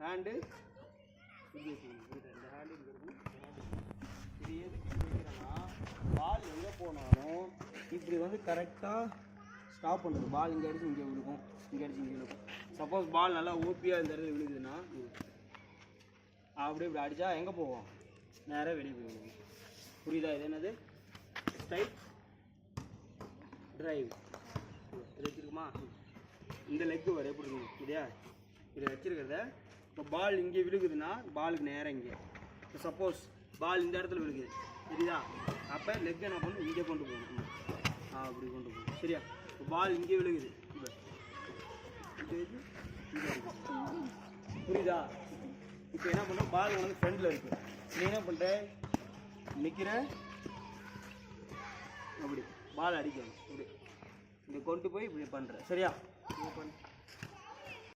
Hand இப்படி வச்சுக்கணும். இந்த ஹேண்டு இங்கே இருக்கும். இது எதுக்கு வைக்கிறேன்னா பால் எங்கே போனாலும் இப்படி வந்து கரெக்டாக ஸ்டாப் பண்ணுறது. பால் இங்கே அடிச்சு இங்கே விழுக்கும், இங்கே அடிச்சு இங்கே விழுக்கும். சப்போஸ் பால் நல்லா ஓப்பியாக இந்த இடத்துல விழுகுதுன்னா அப்படியே இப்படி அடித்தா எங்கே போவோம்? நேராக வெளியே போய் விழுகும். புரியுதா? இது என்னது? Straight drive. இது வச்சுருக்குமா? இந்த லெக்கு வர எப்படி இருக்கும் இல்லையா? இதை வச்சுருக்கிறத இப்போ பால் இங்கே விழுகுதுன்னா பாலுக்கு நேராக இங்கே. இப்போ சப்போஸ் பால் இந்த இடத்துல விழுகுது சரிதா? அப்போ லெக் என்ன பண்ணணும்? இங்கே கொண்டு போகணும். அப்படி கொண்டு போகணும் சரியா? இப்போ பால் இங்கே விழுகுது, புரியுதா? இப்போ என்ன பண்ணுறோம்? பால் வந்து ஃப்ரண்டில் இருக்குது. நீ என்ன பண்ணுற? நிற்கிற அப்படி பால் அடிக்கணும். இப்படி இங்கே கொண்டு போய் இப்படி பண்ணுற சரியா? இப்படி பண்ண